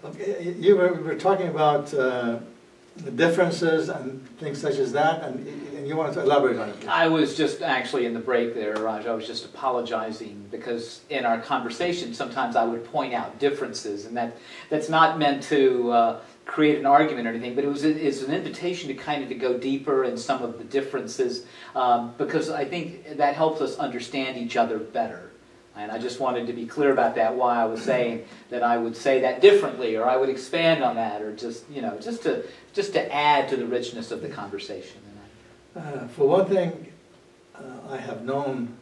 Okay, we were talking about the differences and things such as that, and you wanted to elaborate on it. I was just actually in the break there, Raj. I was just apologizing because in our conversation sometimes I would point out differences, and that's not meant to create an argument or anything, but it's an invitation to kind of to go deeper in some of the differences because I think that helps us understand each other better. And I just wanted to be clear about that, why I was saying that I would say that differently, or I would expand on that, or just to add to the richness of the conversation. For one thing, I have known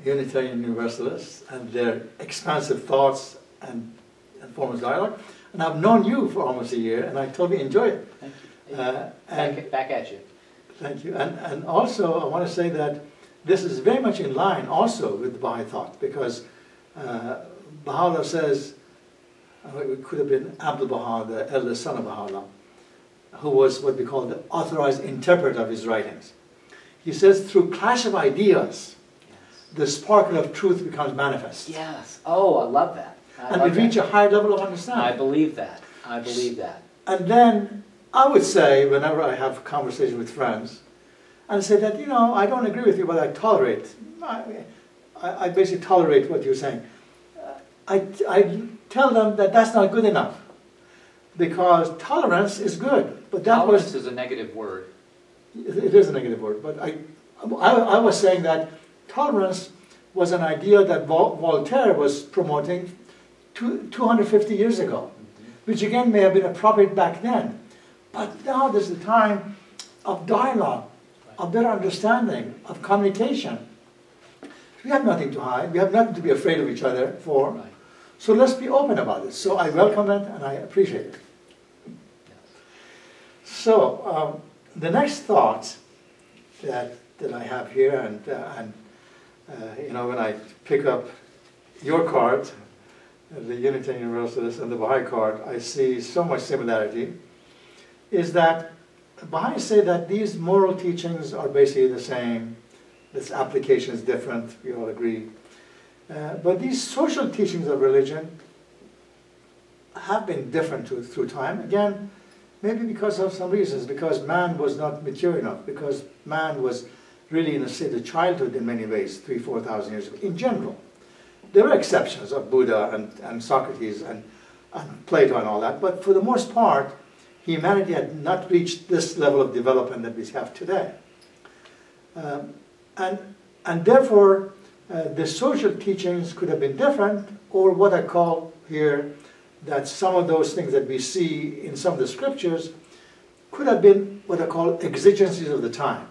Unitarian Universalists and their expansive thoughts and forms of dialogue, and I've known you for almost a year, and I totally enjoy it. Thank you. Back at you. Thank you. And also, I want to say that this is very much in line also with the Baha'i thought, because Baha'u'llah says, it could have been Abdul Baha, the eldest son of Baha'u'llah, who was what we call the authorized interpreter of his writings. He says, through clash of ideas, the sparkle of truth becomes manifest. Yes. Oh, I love that. And we reach a higher level of understanding. I believe that. I believe that. And then I would say, whenever I have conversations with friends, and say that, I don't agree with you, but I tolerate. I basically tolerate what you're saying. I tell them that that's not good enough, because tolerance is good. But that tolerance is a negative word. It is a negative word. But I was saying that tolerance was an idea that Voltaire was promoting 250 years ago, which again may have been appropriate back then. But now there's the time of dialogue, of better understanding, of communication. We have nothing to hide. We have nothing to be afraid of each other for. Right. So let's be open about it. So I welcome it and I appreciate it. Yes. So the next thought that I have here, and when I pick up your card, the Unitarian Universalist and the Baha'i card, I see so much similarity, is that Baha'is say that these moral teachings are basically the same. This application is different, we all agree. But these social teachings of religion have been different through time. Again, maybe because of some reasons, because man was not mature enough, because man was really in a state of childhood in many ways, 3,000–4,000 years ago, in general. There were exceptions of Buddha and Socrates and Plato and all that, but for the most part, humanity had not reached this level of development that we have today. And therefore, the social teachings could have been different, or what I call here, that some of those things that we see in some of the scriptures could have been what I call exigencies of the time,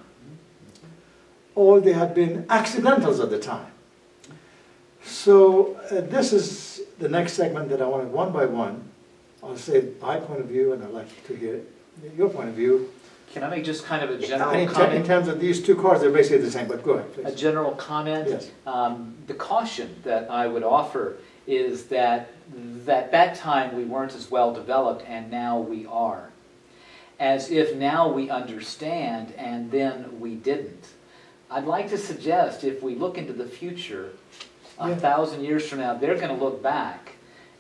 or they have been accidentals of the time. So this is the next segment that I want to, one by one, I'll say my point of view, and I'd like to hear your point of view. Can I make just kind of a general comment? In terms of these two cards, they're basically the same, but go ahead, please. A general comment? Yes. The caution that I would offer is that that time we weren't as well developed, and now we are. As if now we understand, and then we didn't. I'd like to suggest, if we look into the future, 1,000 years from now, they're going to look back,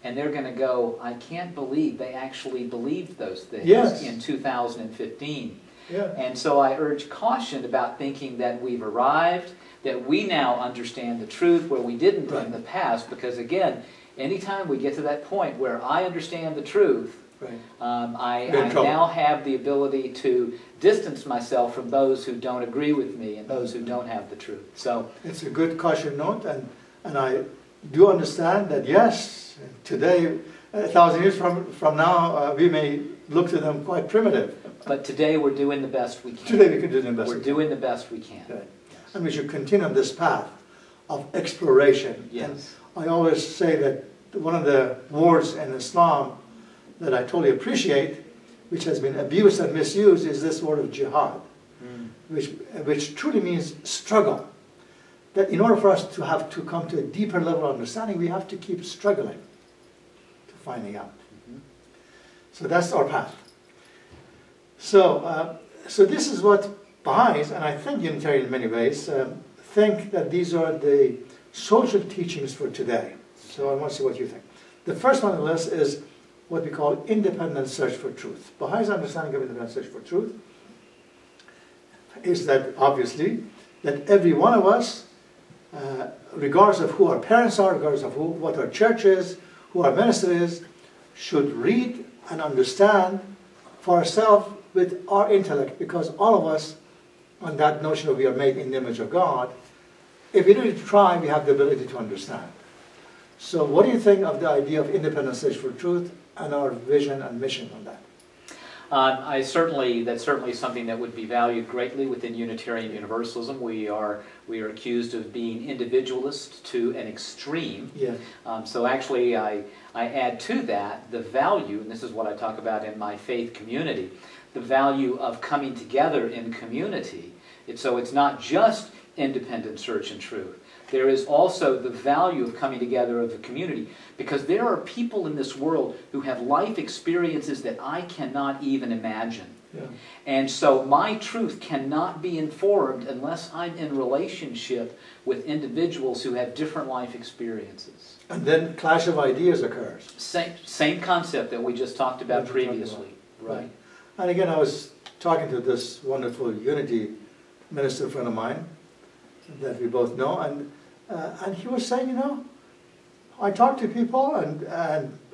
and they're going to go, I can't believe they actually believed those things in 2015. Yeah. And so I urge caution about thinking that we've arrived, that we now understand the truth where we didn't in the past, because again, anytime we get to that point where I understand the truth, I now have the ability to distance myself from those who don't agree with me and those who don't have the truth. So it's a good caution note, and I do understand that, yes, today, 1,000 years from now, we may look to them quite primitive. But today we're doing the best we can. Today we can do the best. We're doing the best we can. Right. Yes. And we should continue on this path of exploration. Yes. And I always say that one of the words in Islam that I totally appreciate, which has been abused and misused, is this word of jihad, which truly means struggle. That in order for us to come to a deeper level of understanding, we have to keep struggling to finding out. So that's our path. So this is what Baha'is, and I think Unitarian in many ways, think that these are the social teachings for today. So I want to see what you think. The first one on the list is what we call independent search for truth. Baha'is' understanding of independent search for truth is that, obviously, that every one of us, regardless of who our parents are, regardless of what our church is, who our minister is, should read and understand for ourselves with our intellect, because all of us, on that notion of we are made in the image of God, if we really try, we have the ability to understand. So what do you think of the idea of independent search for truth and our vision and mission on that? That's certainly something that would be valued greatly within Unitarian Universalism. We are accused of being individualist to an extreme. Yeah. So actually, I add to that the value, and this is what I talk about in my faith community, the value of coming together in community. So it's not just independent search and truth. There is also the value of coming together of the community, because there are people in this world who have life experiences that I cannot even imagine. Yeah. And so my truth cannot be informed unless I'm in relationship with individuals who have different life experiences. And then clash of ideas occurs. Same concept that we just talked about previously. Right. And again, I was talking to this wonderful Unity minister friend of mine that we both know, and he was saying, you know, I talk to people and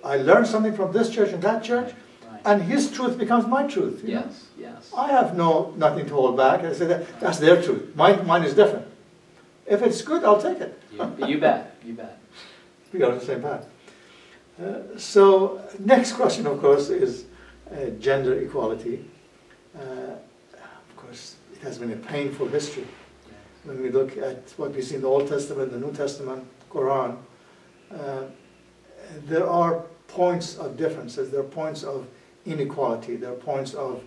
I learn something from this church and that church, Right. and his truth becomes my truth. You know? Yes. I have nothing to hold back. I say that's their truth. Mine is different. If it's good, I'll take it. You bet. We are on the same path. So next question, of course, is gender equality. Of course, it has been a painful history. When we look at what we see in the Old Testament, the New Testament, Quran, there are points of differences, there are points of inequality, there are points of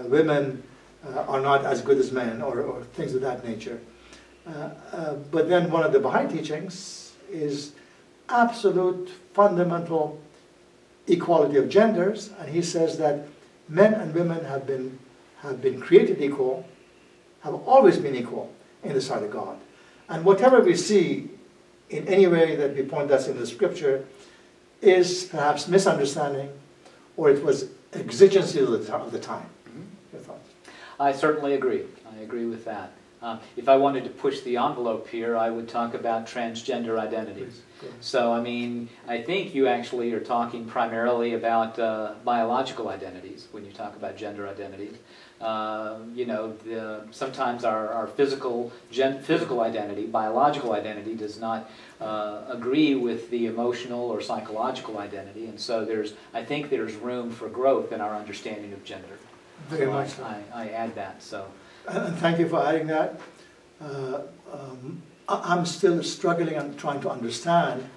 women are not as good as men, or things of that nature. But then one of the Baha'i teachings is absolute fundamental equality of genders, and he says that men and women have been created equal, have always been equal in the sight of God. And whatever we see in any way that we point that's in the scripture is perhaps misunderstanding, or it was exigency of the time. Your thoughts? I certainly agree. I agree with that. If I wanted to push the envelope here, I would talk about transgender identities. So, I mean, I think you actually are talking primarily about biological identities when you talk about gender identities. You know, sometimes our physical identity, biological identity, does not agree with the emotional or psychological identity, and so I think there's room for growth in our understanding of gender. Very much so. I add that. So. And thank you for adding that. I'm still struggling and trying to understand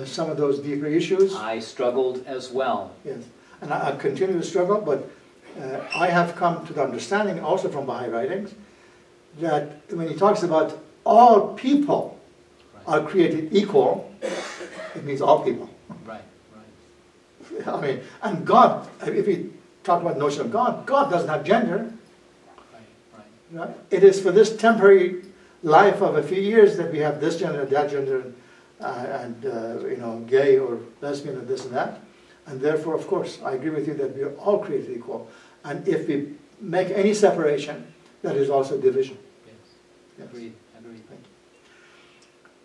some of those deeper issues. I struggled as well. Yes, and I continue to struggle, but I have come to the understanding also from Baha'i writings that when he talks about all people are created equal, it means all people. Right. I mean, and God, if we talk about the notion of God, God doesn't have gender. Right? It is for this temporary life of a few years that we have this gender, that gender, and you know, gay or lesbian and this and that. And therefore, of course, I agree with you that we are all created equal. And if we make any separation, that is also division. Yes. Agreed. Thank you.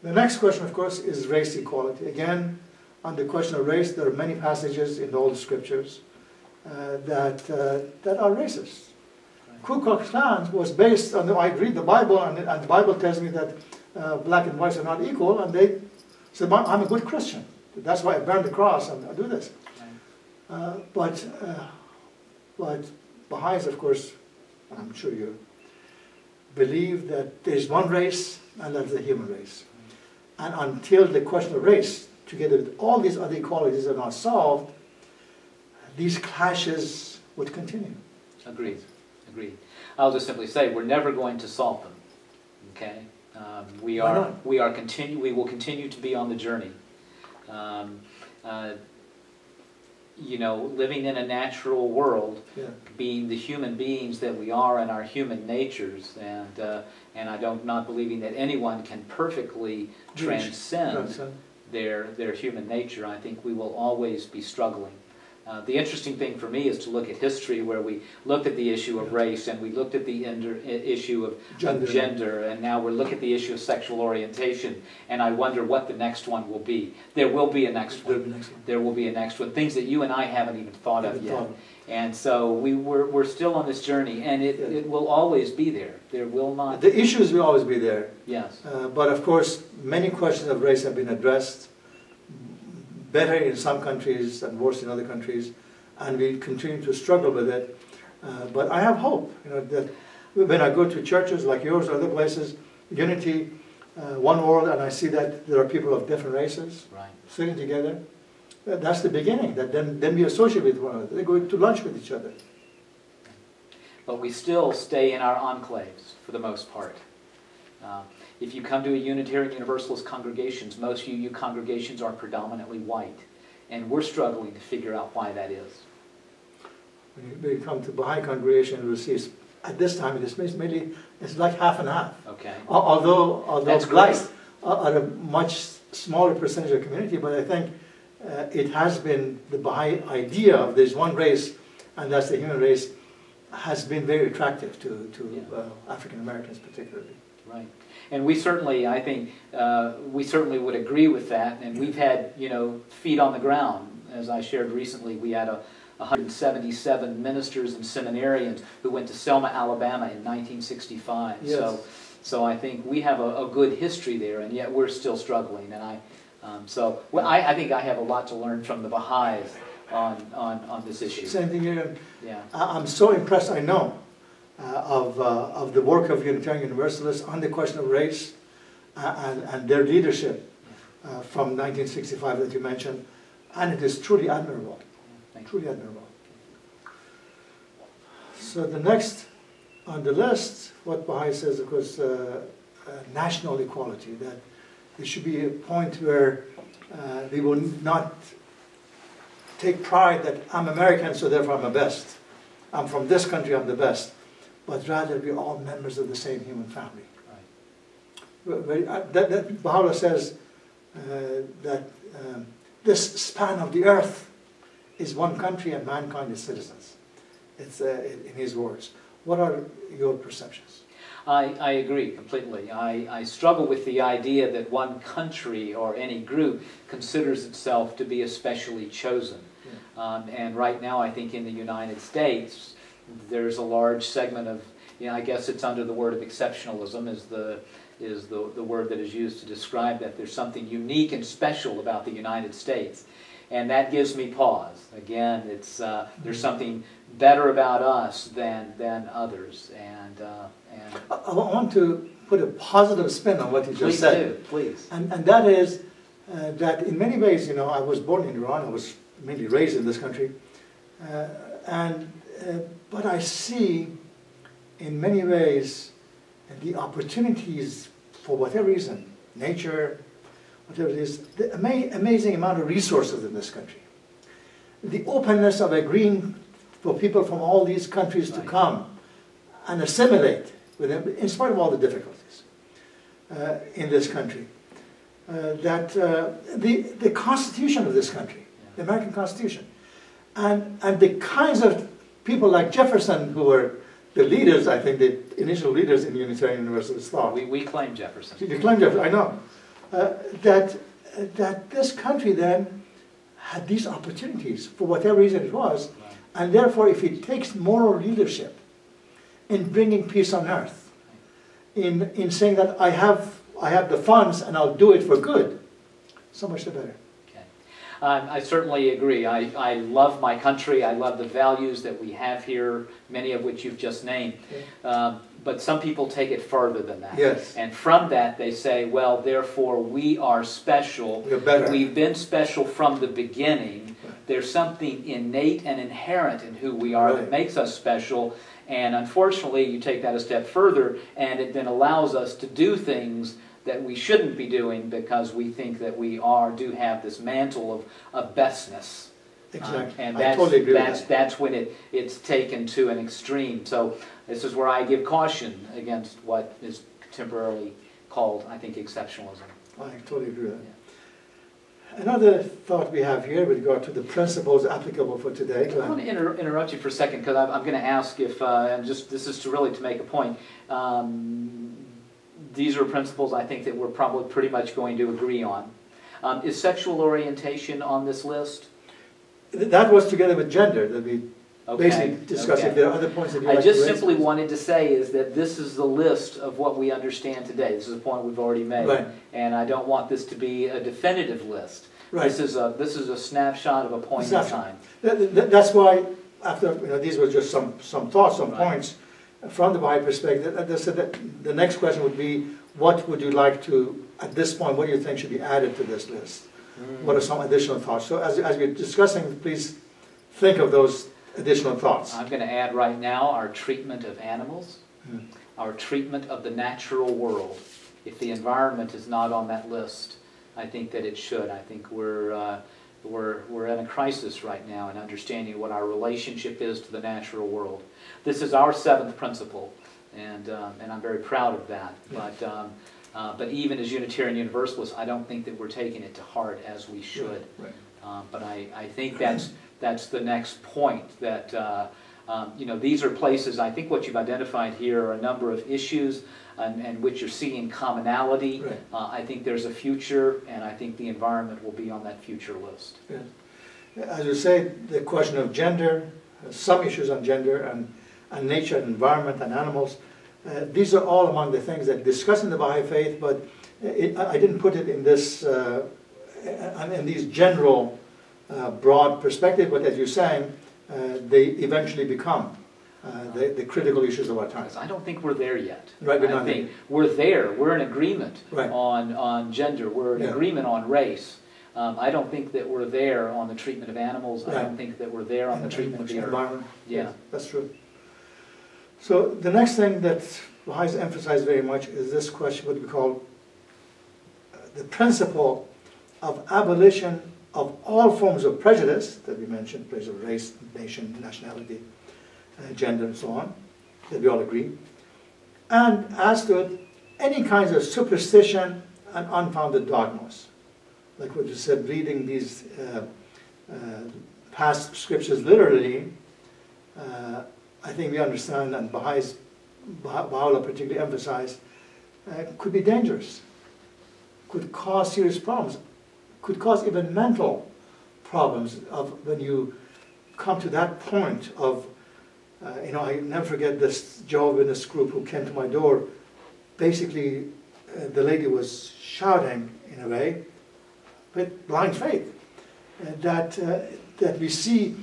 The next question, of course, is race equality. Again, on the question of race, there are many passages in all the scriptures that are racist. Ku Klux Klan was based on, I read the Bible, and the Bible tells me that black and whites are not equal, and they said, I'm a good Christian. That's why I burn the cross and I do this. But Baha'is, of course, I'm sure you believe that there's one race, and that's the human race. And until the question of race, together with all these other equalities, are not solved, these clashes would continue. Agreed. I'll just simply say we're never going to solve them. Okay, we will continue to be on the journey. You know, living in a natural world, being the human beings that we are and our human natures, and I not believing that anyone can perfectly transcend their human nature, I think we will always be struggling. The interesting thing for me is to look at history, where we looked at the issue of race, and we looked at the issue of gender, and now we're looking at the issue of sexual orientation, and I wonder what the next one will be. There will be a next one. There will be a next one. Things that you and I haven't even thought of yet. And so we're still on this journey, and it will always be there. There will not... The issues will always be there. Yes. But of course, many questions of race have been addressed, better in some countries and worse in other countries, and we continue to struggle with it. But I have hope, that when I go to churches like yours or other places, unity, one world, and I see that there are people of different races sitting together. That's the beginning. That then we associate with one another. They go to lunch with each other. But we still stay in our enclaves for the most part. If you come to a Unitarian Universalist congregations, most UU congregations are predominantly white, and we're struggling to figure out why that is. When you come to Baha'i congregation, you'll see at this time it's like half and half. Okay. Although That's blacks are a much smaller percentage of the community, but I think it has been the Baha'i idea of there's one race, and that's the human race, has been very attractive to African Americans particularly. Right. And we certainly, I think, we certainly would agree with that. And we've had, feet on the ground. As I shared recently, we had 177 ministers and seminarians who went to Selma, Alabama in 1965. Yes. So I think we have a good history there, and yet we're still struggling. And I think I have a lot to learn from the Baha'is on this issue. Same thing here. Yeah. I'm so impressed, I know, of the work of Unitarian Universalists on the question of race and their leadership from 1965 that you mentioned, and it is truly admirable. Truly admirable. So the next on the list, what Baha'i says, of course, national equality, that there should be a point where we will not take pride that I'm American, so therefore I'm the best. I'm from this country, I'm the best. But rather we're all members of the same human family. Right. Baha'u'llah says that this span of the earth is one country and mankind is citizens. It's in his words. What are your perceptions? I agree completely. I struggle with the idea that one country or any group considers itself to be especially chosen. Yeah. And right now I think in the United States there's a large segment of, I guess it's under the word of exceptionalism is the word that is used to describe that there's something unique and special about the United States. And that gives me pause. Again, it's there's something better about us than others. And I want to put a positive spin on what you just said. Please. And that is that in many ways, I was born in Iran. I was mainly raised in this country, but I see in many ways the opportunities for whatever reason, nature, whatever it is, the amazing amount of resources in this country. The openness of agreeing for people from all these countries to come and assimilate with them, in spite of all the difficulties in this country. The Constitution of this country, the American Constitution, and the kinds of people like Jefferson who were the leaders, I think, the initial leaders in Unitarian Universalist thought. We claim Jefferson. You claim Jefferson, I know. That this country then had these opportunities for whatever reason it was, and therefore if it takes moral leadership in bringing peace on earth, in saying that I have the funds and I'll do it for good, so much the better. Okay. I certainly agree. I love my country. I love the values that we have here, many of which you've just named. Okay. But some people take it further than that. Yes. And from that they say, well, therefore we are special. We're better. We've been special from the beginning. Right. There's something innate and inherent in who we are that makes us special. And unfortunately, you take that a step further, and it then allows us to do things that we shouldn't be doing because we think that we do have this mantle of bestness. Exactly. And I totally agree with that. That's when it's taken to an extreme. So this is where I give caution against what is temporarily called, I think, exceptionalism. I totally agree with that. Another thought we have here with regard to the principles applicable for today. I want to interrupt you for a second because I'm going to ask if, and just this is to make a point. These are principles I think that we're probably pretty much going to agree on. Is sexual orientation on this list? That was together with gender that we basically discussed. Okay. If there are other points that you I like just to raise, simply wanted to say is that this is the list of what we understand today. This is a point we've already made, right. And I don't want this to be a definitive list. Right. This is a snapshot of a point in time. That's why, after these were just some thoughts, some points from the Baha'i perspective. The next question would be, what would you like to, at this point, what do you think should be added to this list? What are some additional thoughts? So as we're discussing, please think of those additional thoughts. I'm going to add right now our treatment of animals, our treatment of the natural world. If the environment is not on that list, I think that it should. I think we're in a crisis right now in understanding what our relationship is to the natural world. This is our seventh principle, and I'm very proud of that. But even as Unitarian Universalists, I don't think that we're taking it to heart as we should. Right. But I think that's the next point. That these are places. I think what you've identified here are a number of issues, and which you're seeing commonality. Right. I think there's a future, and I think the environment will be on that future list. Yeah. As you say, the question of gender, some issues on gender and nature and environment and animals. These are all among the things that discuss in the Baha'i faith, but I didn't put it in this, in these general, broad perspective. But as you're saying, they eventually become the critical issues of our time. I don't think we're there yet. Right, I think we're there. We're in agreement on gender. We're in agreement on race. I don't think that we're there on the treatment of animals. I don't think that we're there on the treatment of the environment. Yeah, that's true. So the next thing that Baha'is emphasize very much is this question, what we call the principle of abolition of all forms of prejudice that we mentioned, prejudice of race, nation, nationality, gender, and so on, that we all agree, and as to any kinds of superstition and unfounded dogmas. Like what you said, reading these past scriptures literally, I think we understand, and Baha'u'llah particularly emphasized, could be dangerous, could cause serious problems, could cause even mental problems of when you come to that point of, I never forget this Jehovah's Witness group who came to my door. Basically, the lady was shouting, in a way, with blind faith, that we see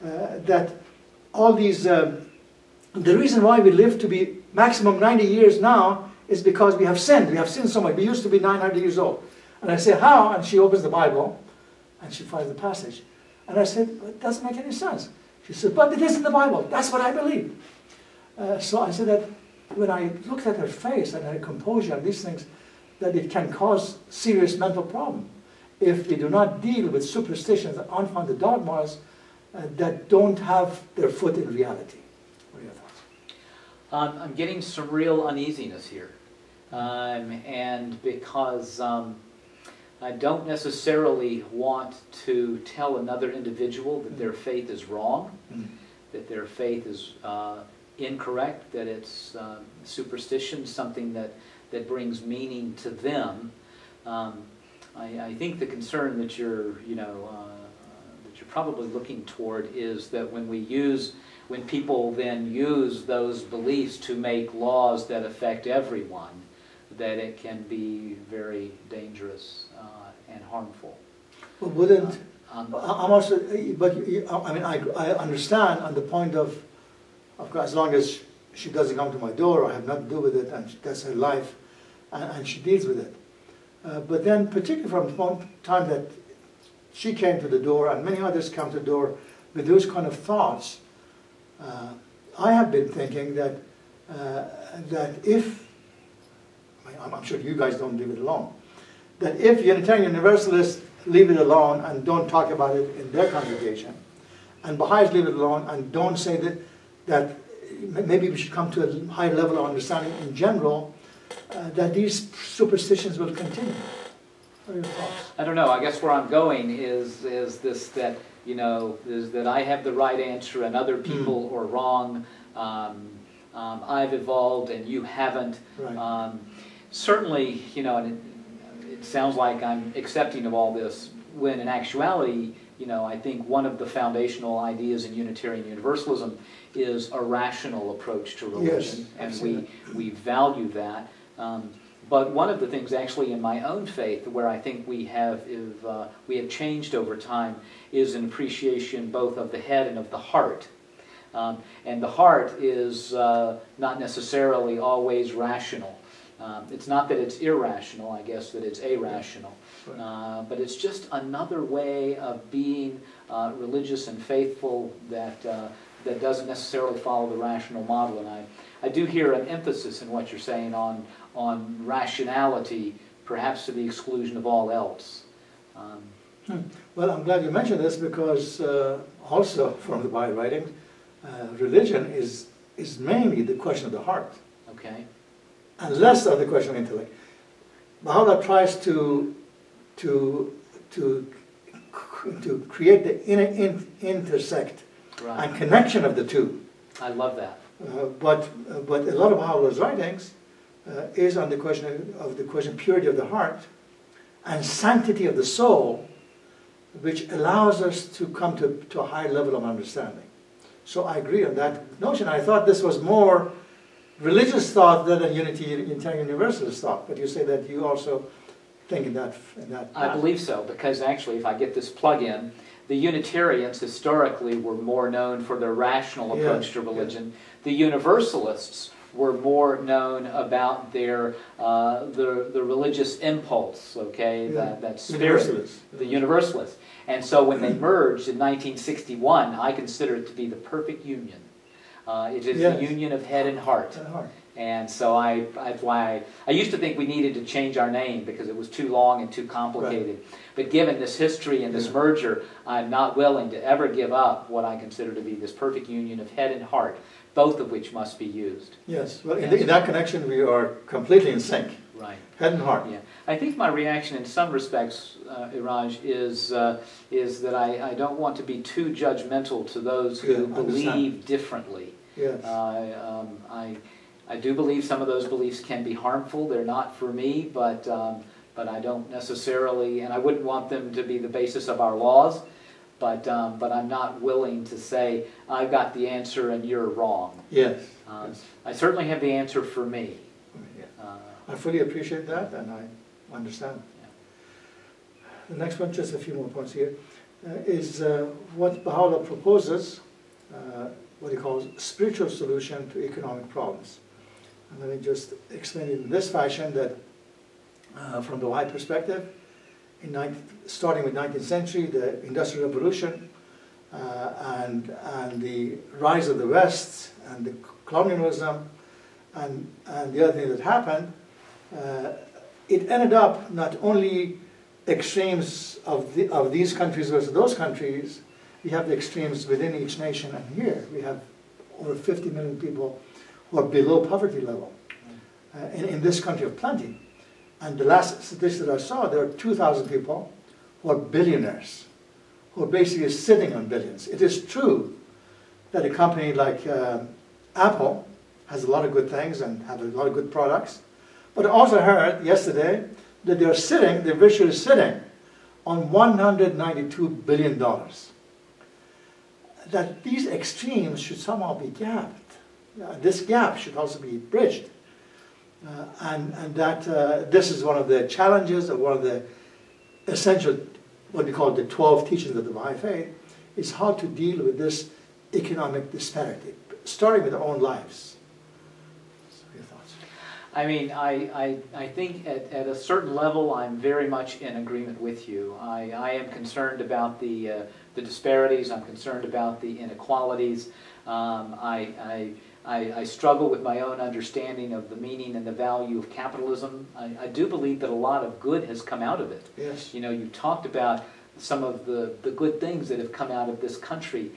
that all these, the reason why we live to be maximum 90 years now is because we have sinned. We have sinned so much. We used to be 900 years old. And I say, how? And she opens the Bible, and she finds the passage. And I said, it doesn't make any sense. She said, but it is in the Bible. That's what I believe. So I said that when I looked at her face and her composure and these things, that it can cause serious mental problem if we do not deal with superstitions and unfounded dogmas that don't have their foot in reality. What are your thoughts? I'm getting some real uneasiness here. And because I don't necessarily want to tell another individual that their faith is wrong, that their faith is incorrect, that it's superstition, something that brings meaning to them. I think the concern that you're probably looking toward is that when people then use those beliefs to make laws that affect everyone, that it can be very dangerous and harmful. Well, wouldn't I'm also, but I understand on the point of course, as long as she doesn't come to my door, I have nothing to do with it, and that's her life, and she deals with it. But then, particularly from the time that she came to the door, and many others come to the door with those kind of thoughts, I have been thinking that if, I'm sure you guys don't leave it alone, that if Unitarian Universalists leave it alone and don't talk about it in their congregation, and Baha'is leave it alone and don't say that maybe we should come to a higher level of understanding in general, that these superstitions will continue. What are your thoughts? I don't know. I guess where I'm going is this, that, you know, is that I have the right answer and other people are wrong. I've evolved and you haven't. Right. Certainly, you know, and it sounds like I'm accepting of all this, when in actuality, you know, I think one of the foundational ideas in Unitarian Universalism is a rational approach to religion, Yes, and we value that. But one of the things actually in my own faith where I think we have changed over time is an appreciation both of the head and of the heart. And the heart is not necessarily always rational. It's not that it's irrational, I guess, that it's irrational. But it's just another way of being religious and faithful that doesn't necessarily follow the rational model. And I do hear an emphasis in what you're saying on rationality, perhaps to the exclusion of all else. Well, I'm glad you mentioned this because also from the Baha'i writings, religion is mainly the question of the heart. Okay. And less of the question of intellect. Baha'u'llah tries to create the intersect and connection of the two. I love that. But a lot of Baha'u'llah's writings is on the question of purity of the heart and sanctity of the soul, which allows us to come to a higher level of understanding. So I agree on that notion. I thought this was more religious thought than a Unitarian Universalist thought, but you say that you also think in that path. I believe so, because actually, if I get this plug in, the Unitarians historically were more known for their rational approach to religion. Yes. The Universalists were more known about their the religious impulse, okay, that spirit, the Universalists. And so when they merged in 1961, I consider it to be the perfect union. It is the union of head and heart. And so that's why I used to think we needed to change our name because it was too long and too complicated. Right. But given this history and this merger, I'm not willing to ever give up what I consider to be this perfect union of head and heart, both of which must be used. Yes, well, in that connection we are completely in sync. Right. Head and heart. Yeah. I think my reaction in some respects, Iraj, is that I don't want to be too judgmental to those who believe differently. Yes. I do believe some of those beliefs can be harmful. They're not for me, but I don't necessarily, and I wouldn't want them to be the basis of our laws. But I'm not willing to say I've got the answer and you're wrong. Yes. I certainly have the answer for me. I fully appreciate that, and I understand. Yeah. The next one, just a few more points here, is what Baha'u'llah proposes, what he calls spiritual solution to economic problems. And let me just explain it in this fashion, that from the Baha'i perspective, starting with 19th century, the Industrial Revolution, and the rise of the West, and the colonialism, and the other thing that happened, it ended up not only extremes of these countries versus those countries, we have the extremes within each nation, and here we have over 50 million people who are below poverty level in this country of plenty. And the last statistic that I saw, there are 2,000 people who are billionaires, who are basically sitting on billions. It is true that a company like Apple has a lot of good things and have a lot of good products, but I also heard yesterday that they're virtually sitting on $192 billion. That these extremes should somehow be gapped. This gap should also be bridged. And that this is one of the challenges, or one of the essential, what we call the 12 teachings of the Baha'i faith, is how to deal with this economic disparity, starting with our own lives. So your thoughts? I mean, I think at a certain level I'm very much in agreement with you. I am concerned about the disparities, I'm concerned about the inequalities. I struggle with my own understanding of the meaning and the value of capitalism. I do believe that a lot of good has come out of it. Yes. You know, you talked about some of the good things that have come out of this country.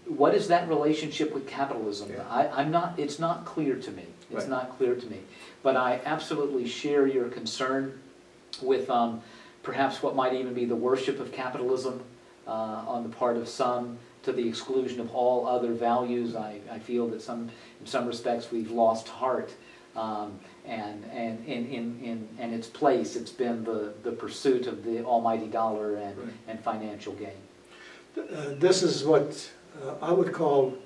What is that relationship with capitalism? Yeah. It's not clear to me. It's not clear to me. But I absolutely share your concern with perhaps what might even be the worship of capitalism on the part of some, to the exclusion of all other values. I feel that in some respects we've lost heart, and in its place it's been the pursuit of the almighty dollar and financial gain. This is what I would call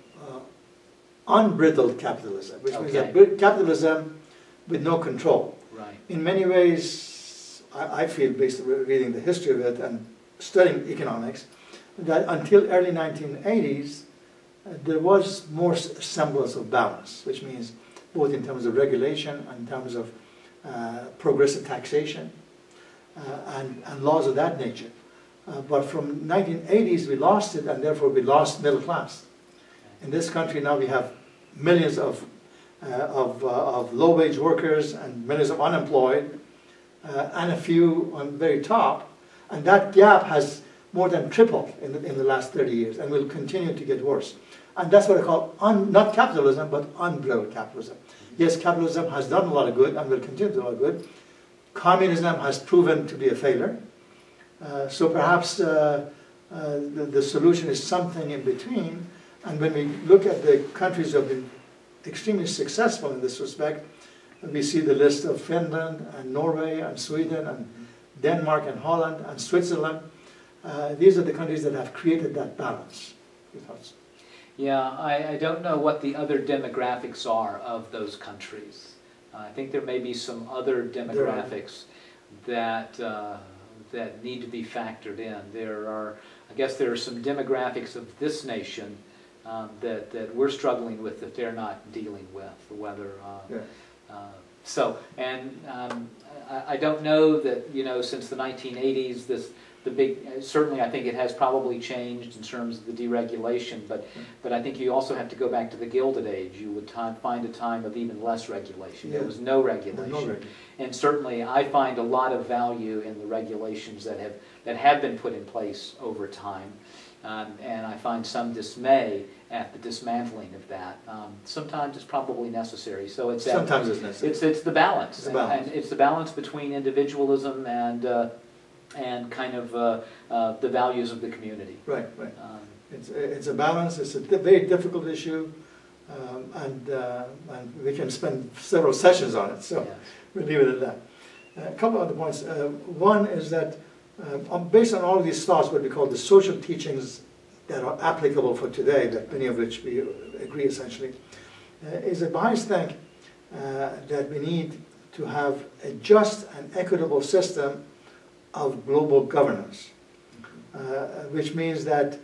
unbridled capitalism, which means that capitalism with no control. Right. In many ways, I feel, based on reading the history of it and studying economics, that until early 1980s, there was more semblance of balance, which means both in terms of regulation and in terms of progressive taxation and laws of that nature. But from 1980s, we lost it, and therefore we lost middle class. In this country now we have millions of low-wage workers and millions of unemployed, and a few on the very top, and that gap has more than tripled in the last 30 years, and will continue to get worse. And that's what I call not capitalism, but unbridled capitalism. Yes, capitalism has done a lot of good and will continue to do a lot of good. Communism has proven to be a failure. So perhaps the solution is something in between. And when we look at the countries that have been extremely successful in this respect, we see the list of Finland and Norway and Sweden and Denmark and Holland and Switzerland. These are the countries that have created that balance. Your thoughts? Yeah, I don't know what the other demographics are of those countries. I think there may be some other demographics that that need to be factored in. I guess there are some demographics of this nation that we're struggling with, that they're not dealing with. Whether I don't know that, since the 1980s, certainly I think it has probably changed in terms of the deregulation, but I think you also have to go back to the Gilded Age. You would find a time of even less regulation. Yeah. There was no regulation. And certainly I find a lot of value in the regulations that have been put in place over time. And I find some dismay at the dismantling of that. Sometimes it's probably necessary. So it's sometimes it's necessary. It's the balance. It's the balance. And it's the balance between individualism and kind of the values of the community. Right. It's a balance. It's a very difficult issue, and we can spend several sessions on it. So yes. We'll leave it at that. A couple other points. One is that based on all of these thoughts, what we call the social teachings that are applicable for today, that many of which we agree essentially, is that Baha'is think that we need to have a just and equitable system of global governance, which means that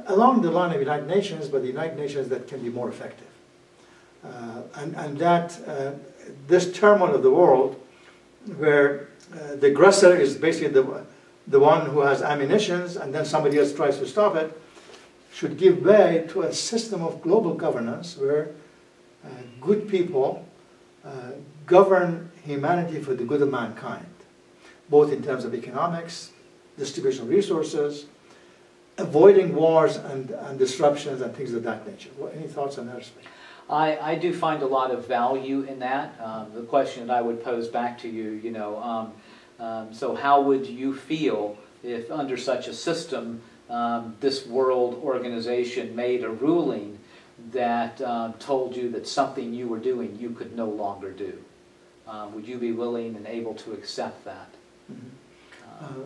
along the line of the United Nations, but the United Nations that can be more effective. And that this turmoil of the world, where the aggressor is basically the one who has ammunitions, and then somebody else tries to stop it, should give way to a system of global governance where good people govern humanity for the good of mankind, both in terms of economics, distribution of resources, avoiding wars and disruptions and things of that nature. Any thoughts on that? I do find a lot of value in that. The question that I would pose back to you, so how would you feel if under such a system this world organization made a ruling that told you that something you were doing you could no longer do? Would you be willing and able to accept that? Mm-hmm.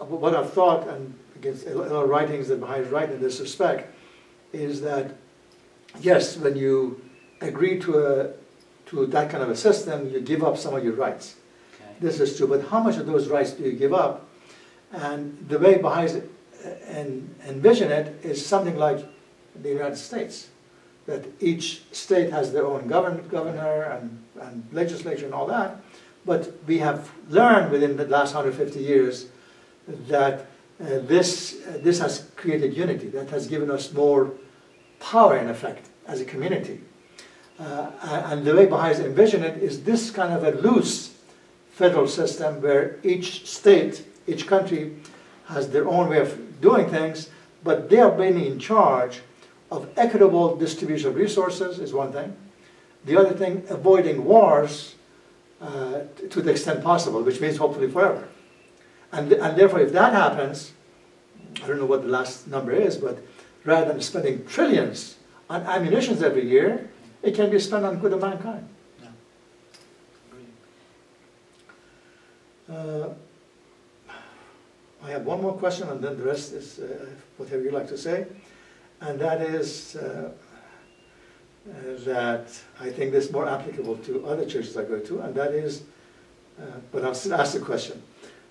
What I've thought, and against a lot of writings that Baha'is write in this respect, is that yes, when you agree to that kind of a system, you give up some of your rights. Okay. This is true, but how much of those rights do you give up? And the way Baha'is envision it is something like the United States, that each state has their own governor and legislature and all that, but we have learned within the last 150 years that this has created unity, that has given us more power in effect as a community. And the way Baha'is envision it is this kind of a loose federal system where each state, each country has their own way of doing things, but they are mainly in charge of equitable distribution of resources is one thing. The other thing, avoiding wars to the extent possible, which means hopefully forever. And therefore, if that happens, I don't know what the last number is, but rather than spending trillions on ammunitions every year, it can be spent on good of mankind. I have one more question, and then the rest is whatever you like to say. And that is that I think this is more applicable to other churches I go to, and that is, but I'll still ask the question.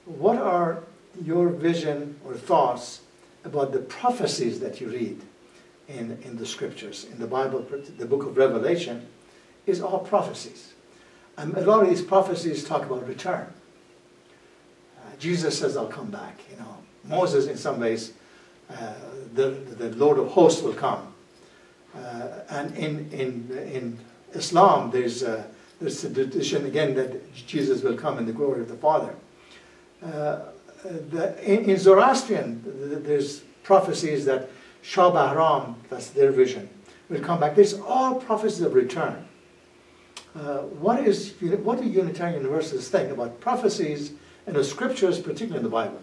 What are your vision or thoughts about the prophecies that you read in the scriptures? In the Bible, the book of Revelation is all prophecies. And a lot of these prophecies talk about return. Jesus says, I'll come back. You know, Moses, in some ways, the Lord of hosts will come. And in Islam, there's a tradition again that Jesus will come in the glory of the Father. In Zoroastrian, there's prophecies that Shah Bahram, that's their vision, will come back. There's all prophecies of return. What do Unitarian Universalists think about prophecies in the scriptures, particularly in the Bible?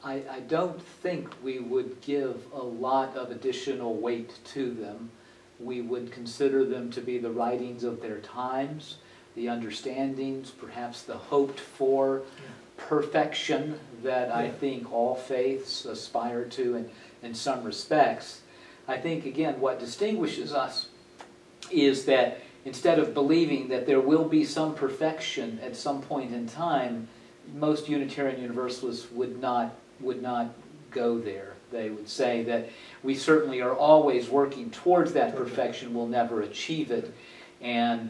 I don't think we would give a lot of additional weight to them. We would consider them to be the writings of their times, the understandings, perhaps the hoped for perfection that I think all faiths aspire to in some respects. I think, again, what distinguishes us is that instead of believing that there will be some perfection at some point in time, most Unitarian Universalists would not go there. They would say that we certainly are always working towards that perfection, we'll never achieve it, and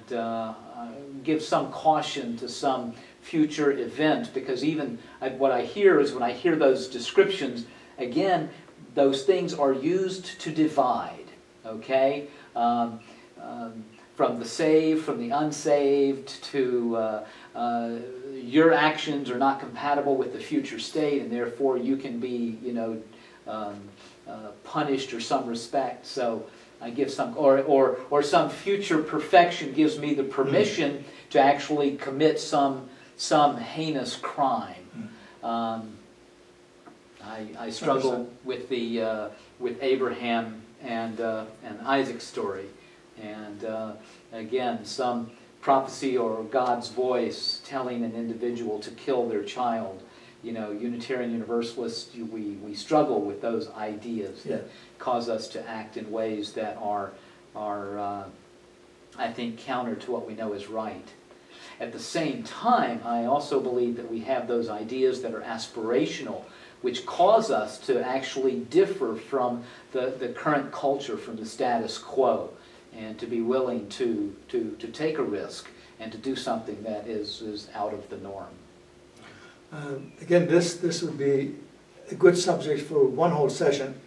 give some caution to some future event, because even what I hear is when I hear those descriptions, again, those things are used to divide, okay? From the saved, from the unsaved, to your actions are not compatible with the future state, and therefore you can be, you know, punished or some respect. So I give some, or some future perfection gives me the permission to actually commit some heinous crime. I struggle with the with Abraham and Isaac's story, and again, some prophecy or God's voice telling an individual to kill their child. You know, Unitarian Universalists, we struggle with those ideas that cause us to act in ways that are I think, counter to what we know is right. At the same time, I also believe that we have those ideas that are aspirational, which cause us to actually differ from the current culture, from the status quo, and to be willing to take a risk and to do something that is out of the norm. Again, this would be a good subject for one whole session,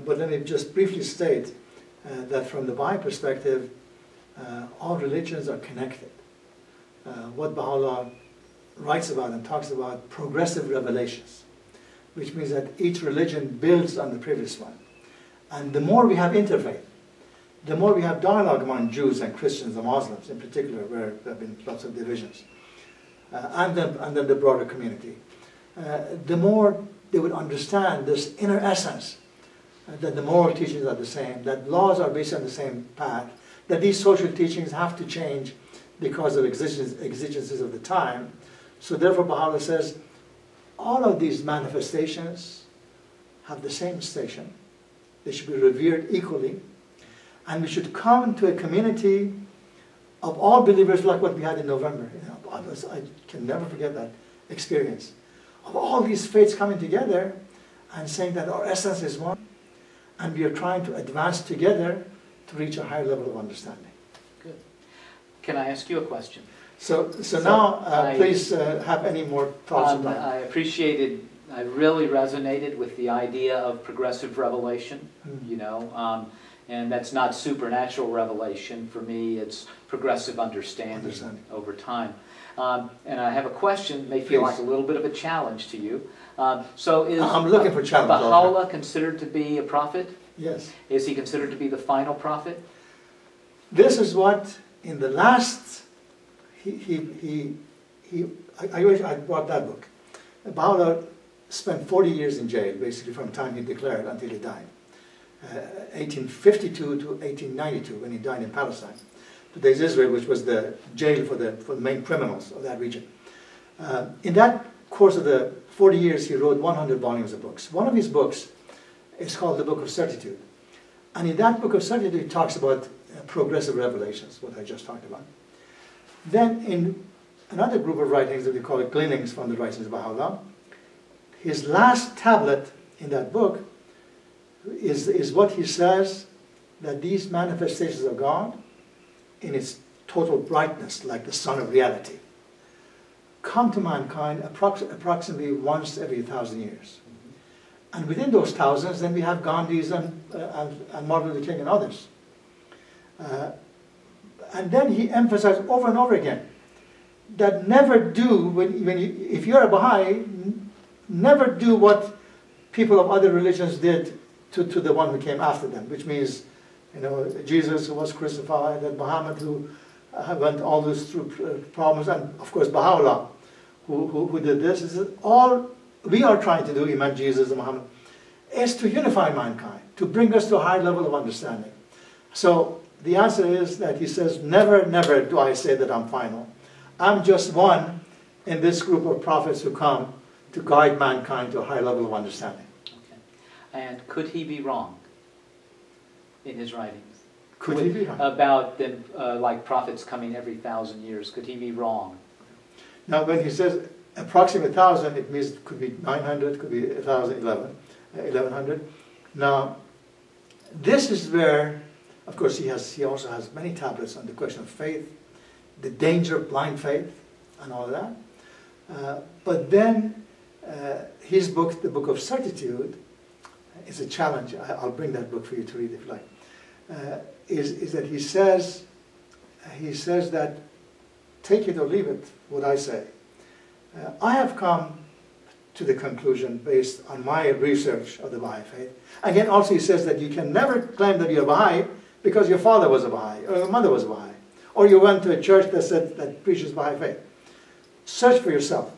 but let me just briefly state that from the Baha'i perspective, all religions are connected. What Baha'u'llah writes about and talks about progressive revelations, which means that each religion builds on the previous one. And the more we have interfaith, the more we have dialogue among Jews and Christians and Muslims in particular, where there have been lots of divisions, and then the broader community, the more they would understand this inner essence, that the moral teachings are the same, that laws are based on the same path, that these social teachings have to change because of exigencies of the time. So therefore Baha'u'llah says, all of these manifestations have the same station. They should be revered equally. And we should come to a community of all believers like what we had in November. You know, I can never forget that experience. Of all these faiths coming together and saying that our essence is one, and we are trying to advance together to reach a higher level of understanding. Good. Can I ask you a question? So now, please have any more thoughts about it. I really resonated with the idea of progressive revelation, you know, and that's not supernatural revelation. For me, it's progressive understanding over time. And I have a question, may feel like a little bit of a challenge to you. So is I'm looking for challenge. Baha'u'llah considered to be a prophet? Yes. Is he considered to be the final prophet? This is what in the last, I wish I brought that book. Baha'u'llah spent 40 years in jail, basically from the time he declared until he died. 1852 to 1892, when he died in Palestine. Today's Israel, which was the jail for the main criminals of that region. In that course of the 40 years, he wrote 100 volumes of books. One of his books is called the Book of Certitude. And in that Book of Certitude, he talks about progressive revelations, what I just talked about. Then in another group of writings that we call it Gleanings from the Writings of Baha'u'llah, his last tablet in that book is what he says, that these manifestations of God, in its total brightness, like the sun of reality, come to mankind approximately once every 1,000 years. And within those thousands, then we have Gandhis and Martin Luther King and others. And then he emphasized over and over again that never do, if you're a Baha'i, never do what people of other religions did to the one who came after them, which means, Jesus who was crucified, and Muhammad who went all this through problems, and of course Baha'u'llah who did this. This is all we are trying to do, he meant Jesus and Muhammad, is to unify mankind, to bring us to a high level of understanding. So the answer is that he says, never, never do I say that I'm final. I'm just one in this group of prophets who come to guide mankind to a high level of understanding. Okay. And could he be wrong in his writings? Could he be wrong? About them, like prophets coming every 1,000 years. Could he be wrong? Now, when he says approximately 1,000, it means it could be 900, could be 1,000, 1,100. Now, this is where, of course, he also has many tablets on the question of faith, the danger of blind faith, and all of that. But then his book, the Book of Certitude, is a challenge. I'll bring that book for you to read if you like. Is that he says that, take it or leave it, what I say. I have come to the conclusion based on my research of the Baha'i faith. Again, also he says that you can never claim that you're Baha'i because your father was a Baha'i, or your mother was a Baha'i, or you went to a church that preaches Baha'i faith. Search for yourself.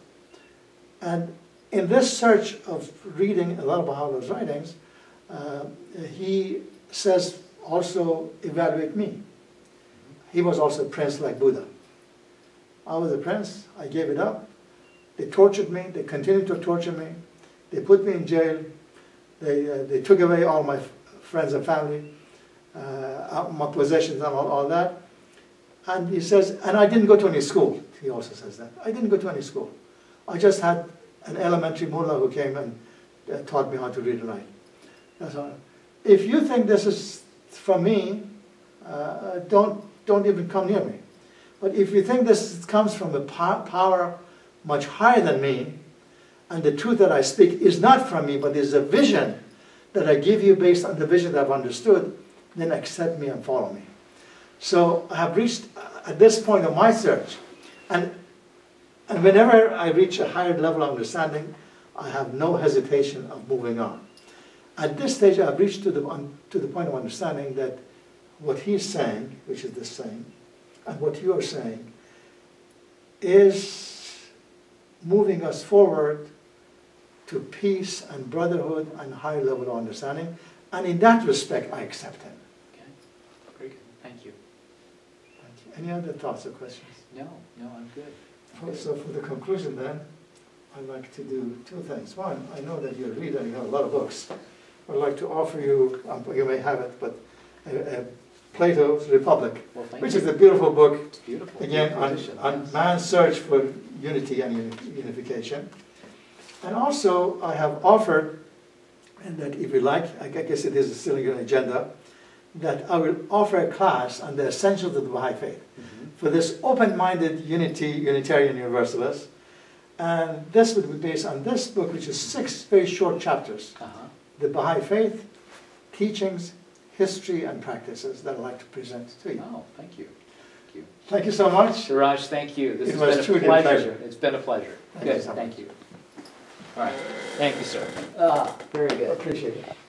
And in this search of reading a lot of Baha'u'llah's writings, he says also, evaluate me. He was also a prince like Buddha. I was a prince, I gave it up. They tortured me, they continued to torture me. They put me in jail. They took away all my friends and family, my possessions and all that. And he says, and I didn't go to any school. He also says that. I didn't go to any school. I just had an elementary mullah who came and taught me how to read and write. That's all. If you think this is from me, don't even come near me. But if you think this comes from a power much higher than me, and the truth that I speak is not from me, but is a vision that I give you based on the vision that I've understood, then accept me and follow me. So I have reached at this point of my search, and whenever I reach a higher level of understanding, I have no hesitation of moving on. At this stage, I've reached to the point of understanding that what he's saying, which is the same, and what you are saying, is moving us forward to peace and brotherhood and higher level of understanding. And in that respect, I accept him. Okay, very good. Thank you. Thank you. Any other thoughts or questions? No, I'm good. So for the conclusion then, I'd like to do two things. One, I know that you're a reader and you have a lot of books. I'd like to offer you, you may have it, but Plato's Republic, which is a beautiful book, it's beautiful. Again, on man's search for unity and unification. And also, I have offered, and that if you like, I guess it is still in your agenda, that I will offer a class on the essentials of the Baha'i faith for this open-minded Unitarian Universalists. And this would be based on this book, which is 6 very short chapters. The Baha'i faith, teachings, history, and practices that I'd like to present to you. Oh, thank you. Thank you. Thank you so much. Siraj, thank you. This has been truly a a pleasure. pleasure. It's been a pleasure. Thank Good, you so much. thank you. All right. Thank you, sir. Very good. Appreciate it.